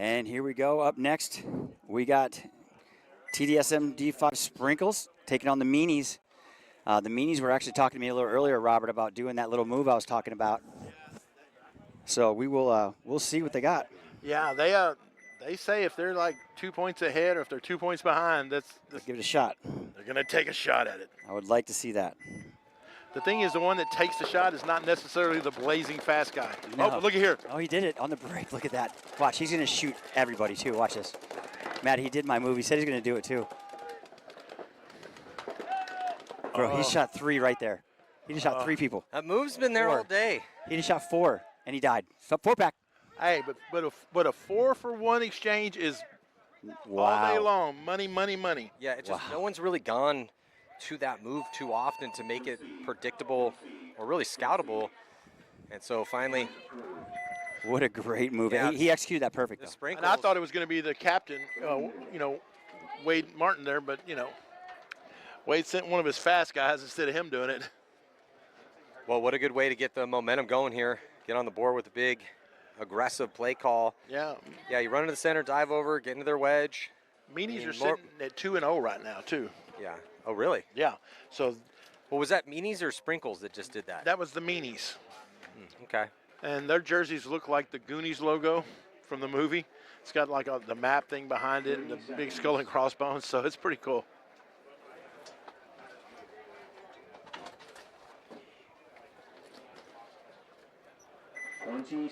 And here we go. Up next, we got TDSM D5 Sprinkles taking on the Meanies. The Meanies were actually talking to me a little earlier, Robert, about doing that little move I was talking about. So we will we'll see what they got. Yeah, they say if they're like 2 points ahead or if they're 2 points behind, Let's give it a shot. They're going to take a shot at it. I would like to see that. The thing is, the one that takes the shot is not necessarily the blazing fast guy. No. Oh, but look at here. Oh, he did it on the break. Look at that. Watch, he's going to shoot everybody, too. Watch this. Matt, he did my move. He said he's going to do it, too. Bro, he shot 3 right there. He just shot 3 people. That move's been there all day. He just shot 4, and he died. So 4-pack. Hey, but a 4-for-1 exchange is all day long. Money, money, money. Yeah, it just no one's really gone to that move too often to make it predictable or really scoutable. And so finally, what a great move. Yeah, he executed that perfect. And I thought it was going to be the captain, Wade Martin there, but, Wade sent one of his fast guys instead of him doing it. Well, what a good way to get the momentum going here. Get on the board with a big, aggressive play call. Yeah. Yeah, you run into the center, dive over, get into their wedge. Meanies are sitting at 2-0 right now, too. Yeah. Oh, really? Yeah. So, well, was that Meanies or Sprinkles that just did that? That was the Meanies. Okay. And their jerseys look like the Goonies logo from the movie. It's got like the map thing behind it and the big skull and crossbones, so it's pretty cool.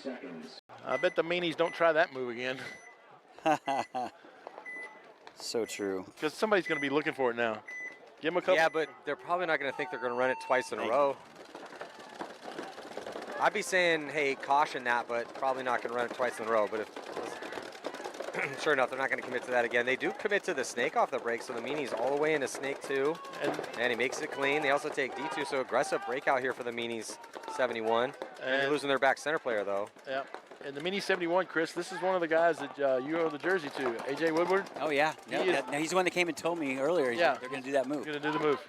Seconds. I bet the Meanies don't try that move again. So true. Because somebody's going to be looking for it now. Give them a couple. Yeah, but they're probably not going to think they're going to run it twice in a row. I'd be saying, hey, caution that, but probably not going to run it twice in a row. But if sure enough, they're not going to commit to that again. They do commit to the snake off the break, so the Meanies all the way into snake 2. And he makes it clean. They also take D2, so aggressive breakout here for the Meanies 71. And they're losing their back center player, though. Yeah. And the Meanies 71, Chris, this is one of the guys that you owe the jersey to, A.J. Woodward. Oh, yeah. He's the one that came and told me earlier. Yeah. They're going to do that move. Going to do the move.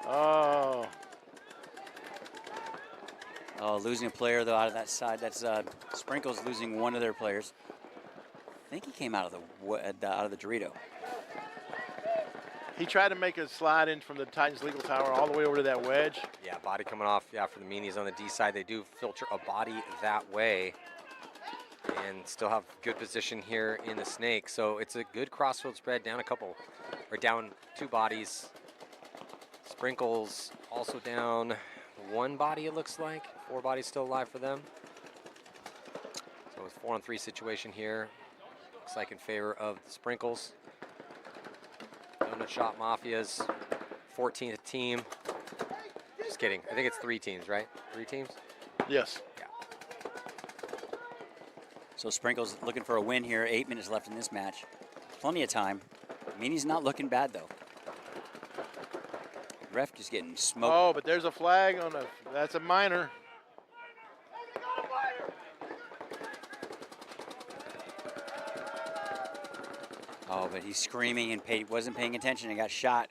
Oh. Oh, losing a player, though, out of that side. That's Sprinkles losing one of their players. I think he came out of the Dorito. He tried to make a slide in from the Titans legal tower all the way over to that wedge. Yeah, body coming off. Yeah, for the Meanies on the D side, they do filter a body that way and still have good position here in the snake. So it's a good crossfield spread, down 2 bodies. Sprinkles also down 1 body, it looks like. 4 bodies still alive for them. So it's 4-on-3 situation here. Looks like in favor of the Sprinkles. Donut Shop Mafia's 14th team. Just kidding. I think it's 3 teams, right? 3 teams? Yes. Yeah. So Sprinkles looking for a win here. 8 minutes left in this match. Plenty of time. Meanie's not looking bad, though. Ref just getting smoked. Oh, but there's a flag on that's a minor. Oh, but he's screaming and wasn't paying attention and got shot.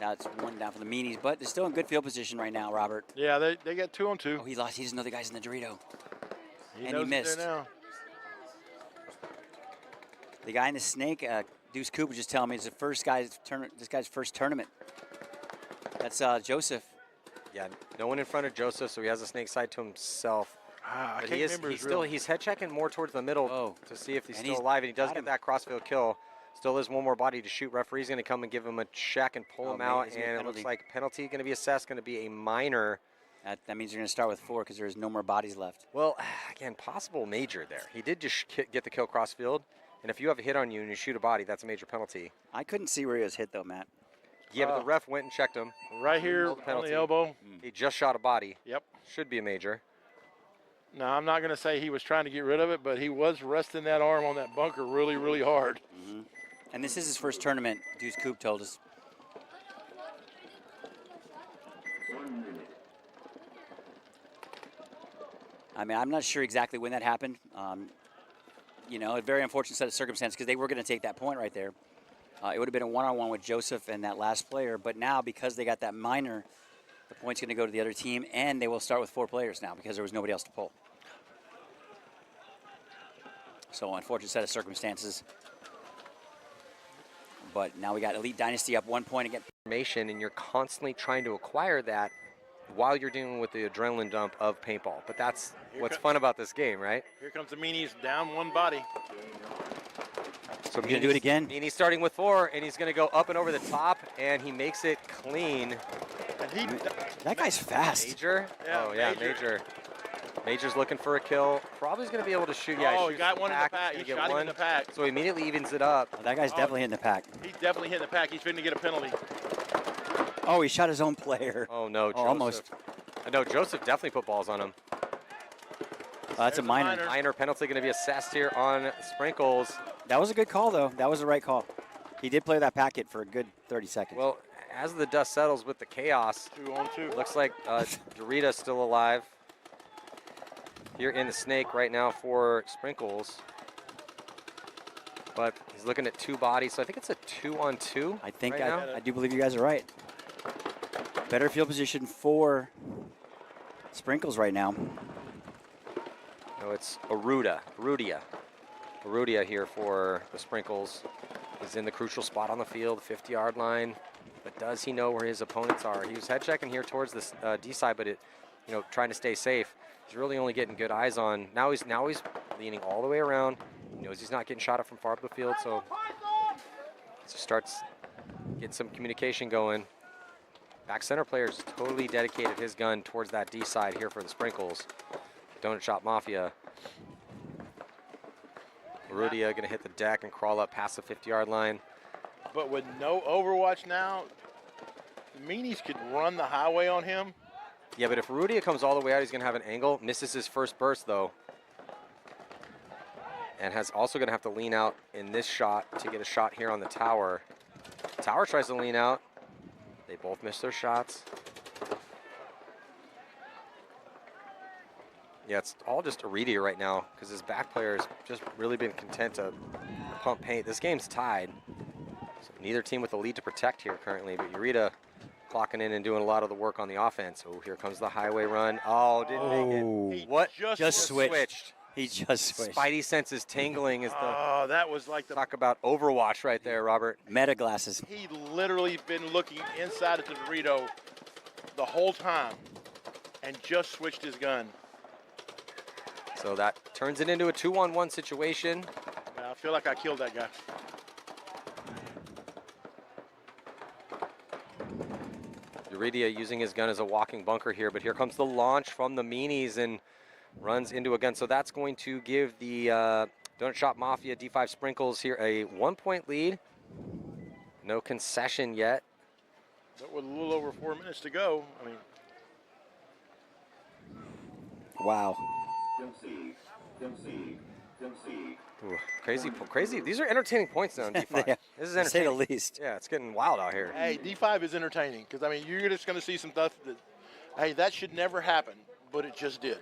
Now it's 1 down for the Meanies, but they're still in good field position right now, Robert. Yeah, they got 2 on 2. Oh, he lost. He doesn't know the guy's in the Dorito. He and he missed. Now. The guy in the snake, Deuce Coop was just telling me it's this guy's first tournament. That's Joseph. Yeah, no one in front of Joseph, so he has a snake side to himself. I but can't remember he's head checking more towards the middle to see if he's still alive, and he does get that crossfield kill. Still has 1 more body to shoot. Referee's going to come and give him a check and pull him out, and it looks like penalty going to be assessed, going to be a minor. That means you're going to start with 4 because there's no more bodies left. Well, again, possible major there. He did just get the kill crossfield, and if you have a hit on you and you shoot a body, that's a major penalty. I couldn't see where he was hit, though, Matt. Yeah, but the ref went and checked him. Right here on the elbow. He just shot a body. Yep. Should be a major. Now, I'm not going to say he was trying to get rid of it, but he was resting that arm on that bunker really, really hard. Mm-hmm. And this is his first tournament, Deuce Coop told us. 1 minute. I mean, I'm not sure exactly when that happened. A very unfortunate set of circumstances because they were going to take that point right there. It would have been a one-on-one with Joseph and that last player, but now because they got that minor, the point's going to go to the other team, and they will start with 4 players now because there was nobody else to pull. So unfortunate set of circumstances. But now we got Elite Dynasty up 1 point again. Information, and you're constantly trying to acquire that while you're dealing with the adrenaline dump of paintball. But that's what's fun about this game, right? Here comes the Meanies down one body. So He's gonna do it again. Meanie's starting with 4, and he's going to go up and over the top, and he makes it clean. And That guy's fast. Major? Yeah, Oh, yeah, Major. Major. Major's looking for a kill. Probably going to be able to shoot. Yeah, oh, he he got one in the pack. He's He gonna shot get him in the pack. So he immediately evens it up. Oh, that guy's definitely hitting the pack. He's definitely hitting the pack. He's finna get a penalty. Oh, he shot his own player. Oh, no, Joseph. Almost. No, Joseph definitely put balls on him. That's a minor. Minor penalty going to be assessed here on Sprinkles. That was a good call, though. That was the right call. He did play that packet for a good 30 seconds. Well, as the dust settles with the chaos, 2-on-2. looks like Dorita's still alive here in the snake right now for Sprinkles. But he's looking at 2 bodies, so I think it's a 2-on-2. I think right now. I do believe you guys are right. Better field position for Sprinkles right now. No, it's Arudia here for the Sprinkles. He's in the crucial spot on the field, 50-yard line. But does he know where his opponents are? He was head checking here towards the D side, but trying to stay safe. He's really only getting good eyes on. Now he's leaning all the way around. He knows he's not getting shot at from far up the field, so just starts getting some communication going. Back center player's totally dedicated his gun towards that D side here for the Sprinkles. Donut Shop Mafia. Rudia gonna hit the deck and crawl up past the 50-yard line. But with no Overwatch now, the Meanies could run the highway on him. Yeah, but if Rudia comes all the way out, he's gonna have an angle. Misses his first burst though. And has also gonna have to lean out in this shot to get a shot here on the tower. Tower tries to lean out. They both miss their shots. Yeah, it's all just Aridia right now because his back player has just really been content to pump paint. This game's tied. So neither team with a lead to protect here currently, but Urita clocking in and doing a lot of the work on the offense. Oh, here comes the highway run. Oh, didn't make it. What? Just switched. He just switched. Spidey senses tingling is the Oh, that was like the talk about Overwatch right there, Robert. Meta glasses. He literally been looking inside of the Dorito the whole time and just switched his gun. So that turns it into a 2-on-1 situation. I feel like I killed that guy. Uridia using his gun as a walking bunker here, but here comes the launch from the Meanies and runs into a gun. So that's going to give the Donut Shop Mafia D5 Sprinkles here a 1-point lead. No concession yet. But with a little over 4 minutes to go, I mean. Wow. Ooh, crazy. These are entertaining points now in D5. Yeah, This is to say the entertaining. least. Yeah, it's getting wild out here. Hey, D5 is entertaining because, I mean, you're just going to see some stuff that, hey, that should never happen, but it just did.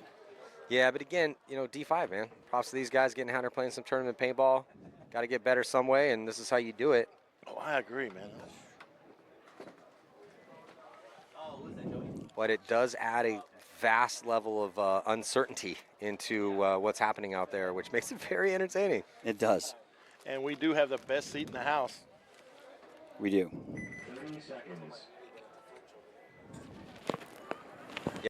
Yeah, but again, D5, man. Props to these guys getting out there playing some tournament paintball. Got to get better some way, and this is how you do it. Oh, I agree, man. But it does add a vast level of uncertainty into what's happening out there, which makes it very entertaining. It does. And we do have the best seat in the house. We do. 30 seconds.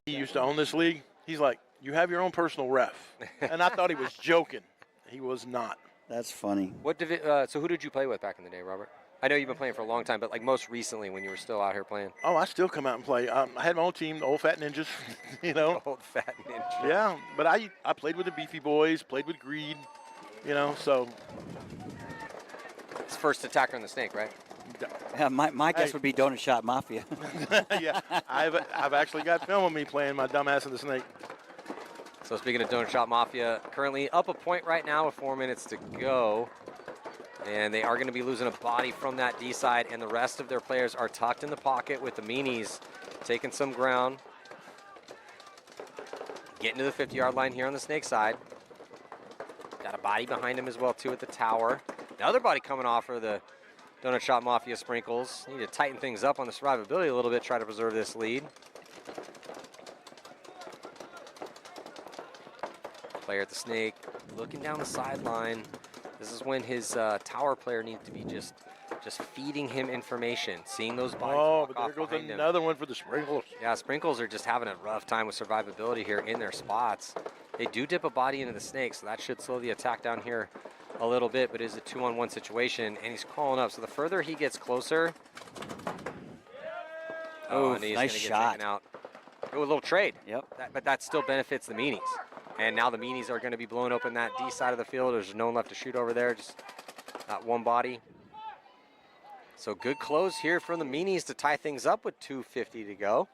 He used to own this league. He's like, you have your own personal ref. And I thought he was joking. He was not. That's funny. So who did you play with back in the day, Robert? I know you've been playing for a long time, but like most recently when you were still out here playing. Oh, I still come out and play. I had my own team, the Old Fat Ninjas, Old Fat Ninja. Yeah, but I played with the Beefy Boys, played with Greed, so. It's first attacker on the snake, right? Yeah, my guess would be Donut Shop Mafia. Yeah, I've actually got film of me playing my dumbass in the snake. So speaking of Donut Shop Mafia, currently up a point right now with 4 minutes to go. And they are going to be losing a body from that D side, and the rest of their players are tucked in the pocket with the Meanies taking some ground. Getting to the 50-yard line here on the snake side. Got a body behind him as well, too, at the tower. Another body coming off for the Donut Shop Mafia Sprinkles. Need to tighten things up on the survivability a little bit, try to preserve this lead. Player at the snake, looking down the sideline. This is when his tower player needs to be just feeding him information, seeing those bodies walk but there off goes behind him. another one for the Sprinkles. Yeah, Sprinkles are just having a rough time with survivability here in their spots. They do dip a body into the snake, so that should slow the attack down here a little bit, but it is a 2-on-1 situation, and he's crawling up. So the further he gets closer, and he's nice gonna get shot. taken out. Go a little trade. Yep. But that still benefits the Meanies. And now the Meanies are going to be blowing open that D side of the field. There's no one left to shoot over there, just that one body. So good close here from the Meanies to tie things up with 2:50 to go.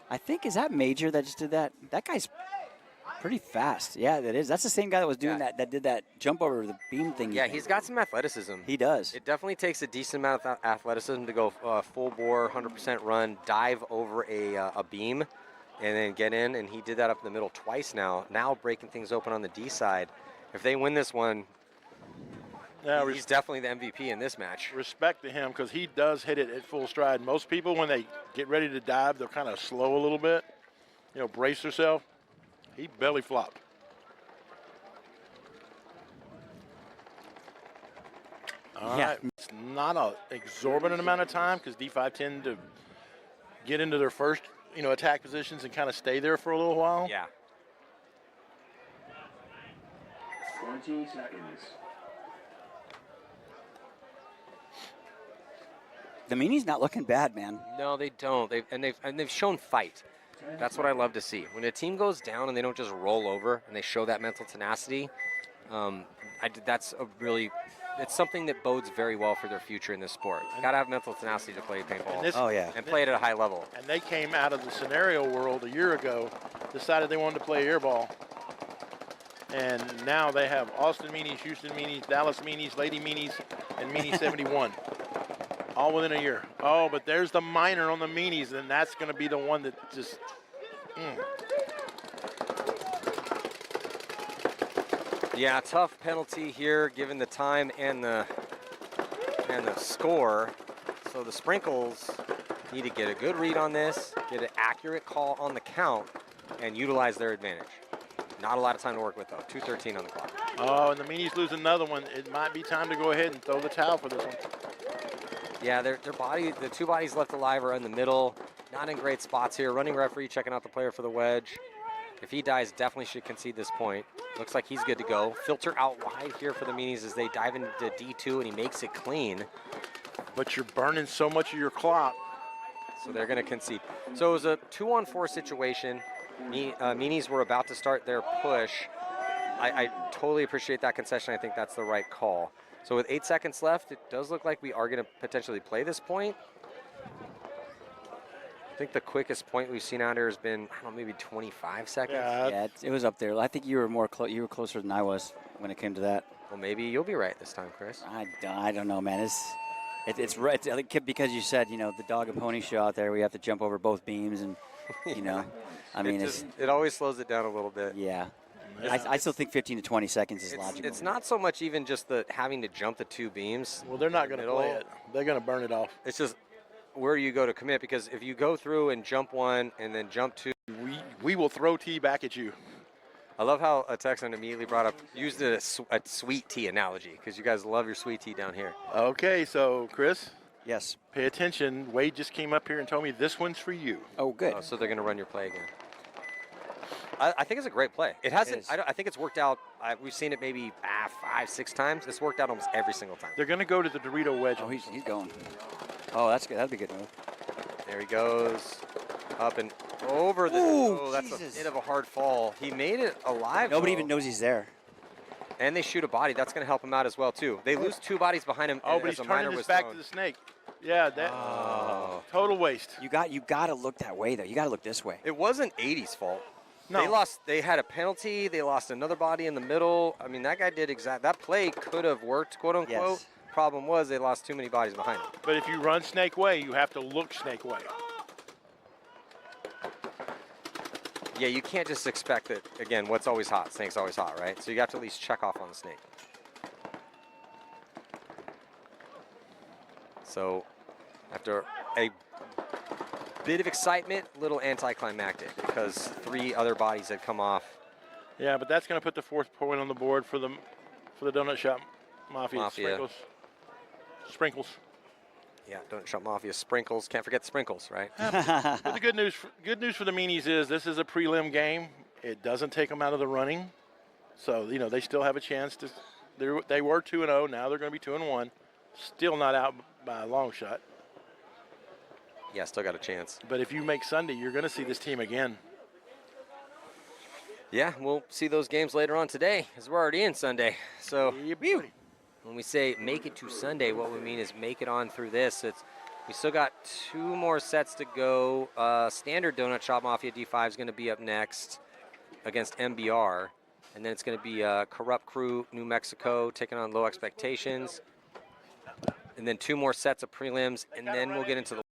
I think, is that Major that just did that? That guy's pretty fast. Yeah, that is. That's the same guy that was doing that did that jump over the beam thing. Yeah, he's got some athleticism. He does. It definitely takes a decent amount of athleticism to go full bore, 100% run, dive over a beam, and then get in. And he did that up in the middle twice now. Now breaking things open on the D side. If they win this one, he's definitely the MVP in this match. Respect to him because he does hit it at full stride. Most people, when they get ready to dive, they'll kind of slow a little bit, brace themselves. He belly flopped. All right. It's not an exorbitant amount of time because D5 tend to get into their first, attack positions and kind of stay there for a little while. Yeah. 20 seconds. The Meanie's not looking bad, man. No, they don't. They've shown fight. That's what I love to see. When a team goes down and they don't just roll over and they show that mental tenacity, it's something that bodes very well for their future in this sport. You got to have mental tenacity to play paintball. And play it at a high level. And they came out of the scenario world a year ago, decided they wanted to play airball. And now they have Austin Meanies, Houston Meanies, Dallas Meanies, Lady Meanies, and Meanie 71. All within a year. Oh, but there's the minor on the Meanies, and that's going to be the one that just. Yeah, tough penalty here, given the time and the score. So the Sprinkles need to get a good read on this, get an accurate call on the count, and utilize their advantage. Not a lot of time to work with, though. 2:13 on the clock. Oh, and the Meanies lose another one. It might be time to go ahead and throw the towel for this one. Yeah, the two bodies left alive are in the middle. Not in great spots here. Running referee checking out the player for the wedge. If he dies, definitely should concede this point. Looks like he's good to go. Filter out wide here for the Meanies as they dive into D2, and he makes it clean. But you're burning so much of your clock. So they're going to concede. So it was a 2-on-4 situation. Meanies were about to start their push. I totally appreciate that concession. I think that's the right call. So with 8 seconds left, it does look like we are going to potentially play this point. I think the quickest point we've seen out here has been, I don't know, maybe 25 seconds. Yeah, it was up there. I think you were you were closer than I was when it came to that. Well, maybe you'll be right this time, Chris. I don't know, man. It's right. I think because you said, the dog and pony show out there, we have to jump over both beams, and I mean, it always slows it down a little bit. Yeah. I still think 15 to 20 seconds is logical. It's not so much even just the having to jump the two beams. Well, they're not going to play it. They're going to burn it off. It's just where you go to commit, because if you go through and jump one and then jump two. We will throw tea back at you. I love how a Texan immediately used a sweet tea analogy, because you guys love your sweet tea down here. Okay, so Chris. Yes. Pay attention. Wade just came up here and told me this one's for you. Oh, good. So they're going to run your play again. I think it's a great play. It hasn't. I think it's worked out. We've seen it maybe 5, 6 times. It's worked out almost every single time. They're going to go to the Dorito wedge. Oh, he's going. Oh, that's good. That'd be a good move. There he goes. Up and over the. Oh, that's a bit of a hard fall. He made it alive. Nobody even knows he's there. And they shoot a body. That's going to help him out as well, too. They lose 2 bodies behind him. Oh, but he's turning his back to the snake. Yeah, that total waste. You got to look that way, though. You got to look this way. It wasn't 80's fault. No. They had a penalty. They lost another body in the middle. I mean, that guy did that play could have worked, quote unquote. Yes. Problem was they lost too many bodies behind him. But if you run snake way, you have to look snake way. Yeah, you can't just expect that, again, what's always hot? Snake's always hot, right? So you have to at least check off on the snake. So after a bit of excitement, little anticlimactic, because 3 other bodies had come off Yeah, but that's going to put the 4th point on the board for the Donut Shop Mafia. Sprinkles. Yeah, Donut Shop Mafia sprinkles. Can't forget the sprinkles, right? But the good news for the Meanies is this is a prelim game. It doesn't take them out of the running. So, they still have a chance to. They were 2-0. Now they're going to be 2-1. Still not out by a long shot. Yeah, still got a chance. But if you make Sunday, you're going to see this team again. Yeah, we'll see those games later on today, as we're already in Sunday. So when we say make it to Sunday, what we mean is make it on through this. We still got 2 more sets to go. Standard Donut Shop Mafia D5 is going to be up next against MBR. And then it's going to be Corrupt Crew, New Mexico, taking on Low Expectations. And then 2 more sets of prelims, and then we'll get into the